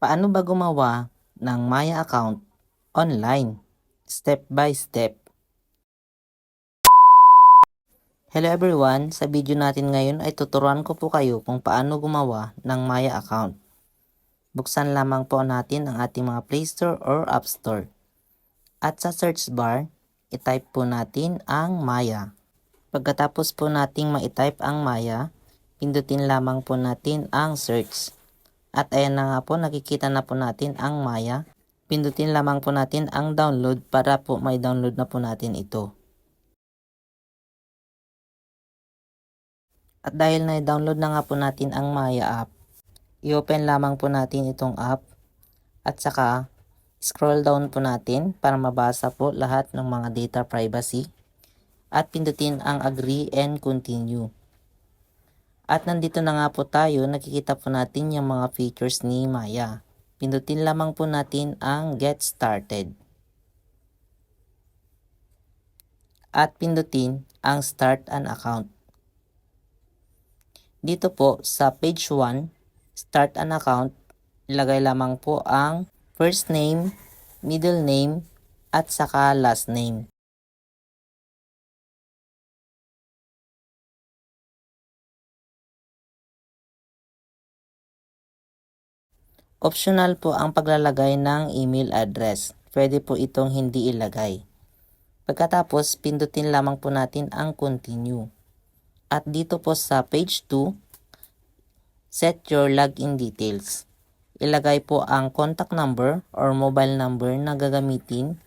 Paano ba gumawa ng Maya account online? Step by step. Hello everyone! Sa video natin ngayon ay tuturuan ko po kayo kung paano gumawa ng Maya account. Buksan lamang po natin ang ating mga Play Store or App Store. At sa search bar, i-type po natin ang Maya. Pagkatapos po nating ma-type ang Maya, pindutin lamang po natin ang search. At ayan na nga po, nakikita na po natin ang Maya. Pindutin lamang po natin ang download para po may download na po natin ito. At dahil na-download na nga po natin ang Maya app, i-open lamang po natin itong app at saka scroll down po natin para mabasa po lahat ng mga data privacy at pindutin ang agree and continue. At nandito na nga po tayo, nakikita po natin yung mga features ni Maya. Pindutin lamang po natin ang get started. At pindutin ang start an account. Dito po sa page 1, start an account, ilagay lamang po ang first name, middle name, at saka last name. Optional po ang paglalagay ng email address. Pwede po itong hindi ilagay. Pagkatapos, pindutin lamang po natin ang continue. At dito po sa page 2, set your login details. Ilagay po ang contact number or mobile number na gagamitin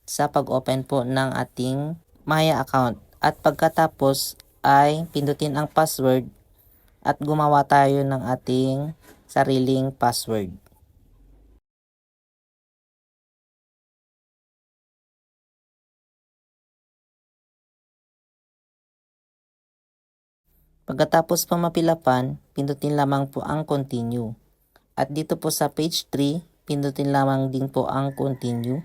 sa pag-open po ng ating Maya account. At pagkatapos ay pindutin ang password at gumawa tayo ng ating sariling password. Pagkatapos po mapilapan, pindutin lamang po ang continue. At dito po sa page 3, pindutin lamang din po ang continue.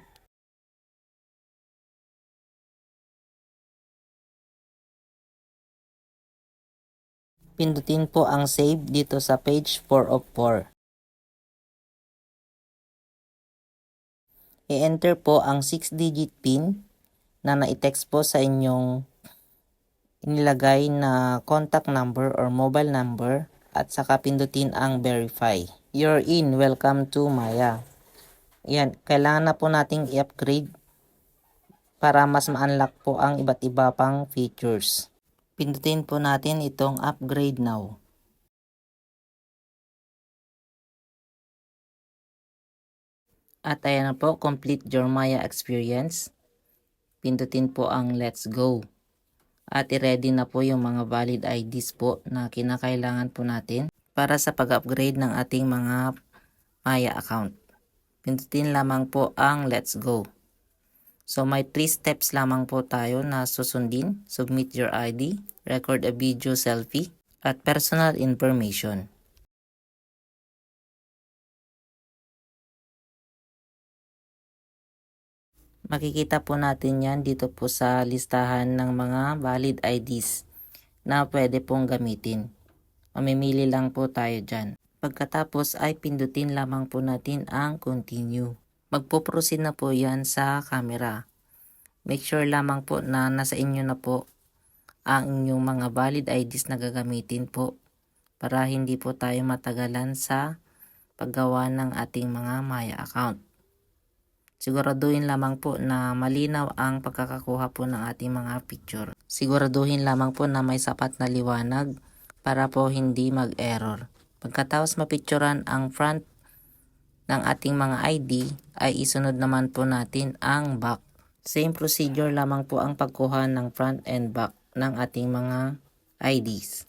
Pindutin po ang save dito sa page 4 of 4. I-enter po ang 6-digit PIN na na-text po sa inyong inilagay na contact number or mobile number at saka pindutin ang verify. You're in. Welcome to Maya. Yan, kailangan na po nating i-upgrade para mas ma-unlock po ang iba't iba pang features. Pindutin po natin itong upgrade now. At ayan na po, complete your Maya experience. Pindutin po ang let's go. At i-ready na po yung mga valid IDs po na kinakailangan po natin para sa pag-upgrade ng ating mga Maya account. Pindutin lamang po ang let's go. So may 3 steps lamang po tayo na susundin. Submit your ID, record a video selfie, at personal information. Makikita po natin yan dito po sa listahan ng mga valid IDs na pwede pong gamitin. Mamimili lang po tayo dyan. Pagkatapos ay pindutin lamang po natin ang continue. Magpo-proceed na po yan sa camera. Make sure lamang po na nasa inyo na po ang inyong mga valid IDs na gagamitin po para hindi po tayo matagalan sa paggawa ng ating mga Maya account. Siguraduhin lamang po na malinaw ang pagkakakuha po ng ating mga picture. Siguraduhin lamang po na may sapat na liwanag para po hindi mag-error. Pagkatapos mapicturan ang front ng ating mga ID, ay isunod naman po natin ang back. Same procedure lamang po ang pagkuha ng front and back ng ating mga IDs.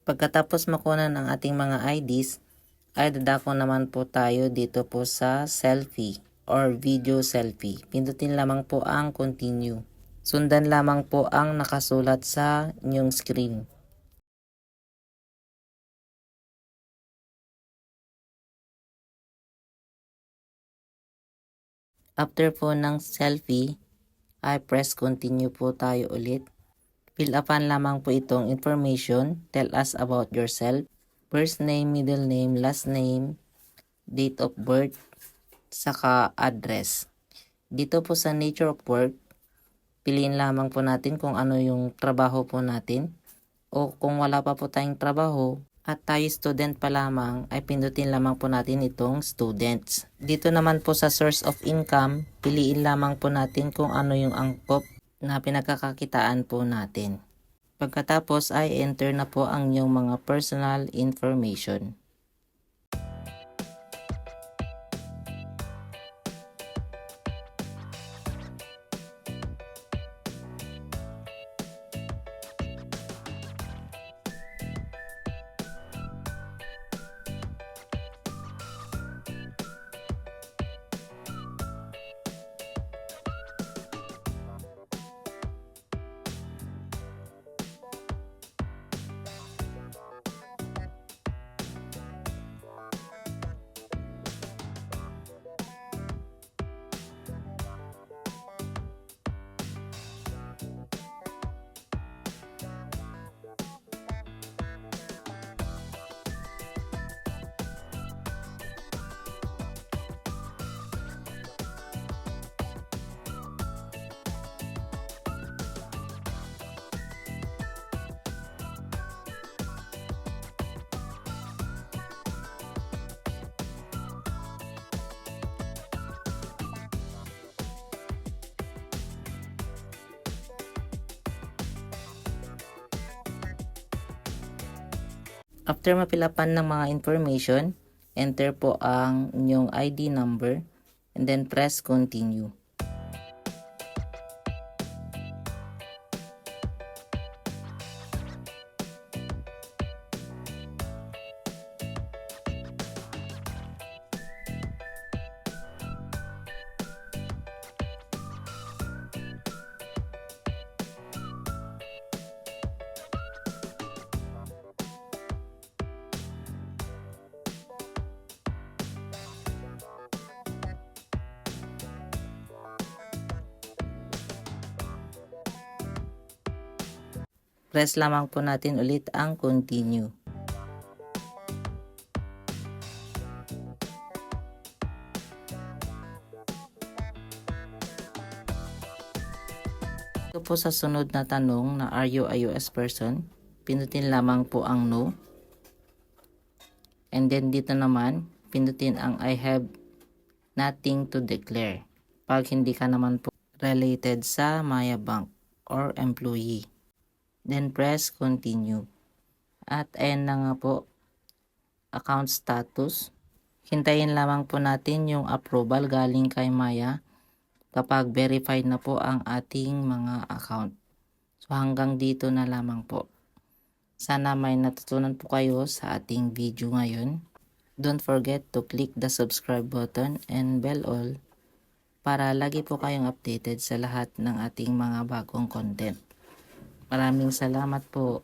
Pagkatapos makuha ng ating mga IDs, ay dadako naman po tayo dito po sa selfie or video selfie. Pindutin lamang po ang continue. Sundan lamang po ang nakasulat sa inyong screen. After po ng selfie, ay press continue po tayo ulit. Fill upan lamang po itong information. Tell us about yourself. first name, middle name, last name, date of birth, saka address. Dito po sa nature of work, piliin lamang po natin kung ano yung trabaho po natin. O kung wala pa po tayong trabaho at tayo student pa lamang, ay pindutin lamang po natin itong students. Dito naman po sa source of income, piliin lamang po natin kung ano yung angkop na pinagkakakitaan po natin. Pagkatapos ay enter na po ang inyong mga personal information. After mapilapan ng mga information, enter po ang inyong ID number and then press continue. Press lamang po natin ulit ang continue. Ito po sa sunod na tanong na are you a US person? Pindutin lamang po ang no. And then dito naman, pindutin ang I have nothing to declare. Pag hindi ka naman po related sa Maya Bank or employee. Then press continue. At ayan na nga po, account status. Hintayin lamang po natin yung approval galing kay Maya kapag verified na po ang ating mga account. So hanggang dito na lamang po. Sana may natutunan po kayo sa ating video ngayon. Don't forget to click the subscribe button and bell all para lagi po kayong updated sa lahat ng ating mga bagong content. Maraming salamat po.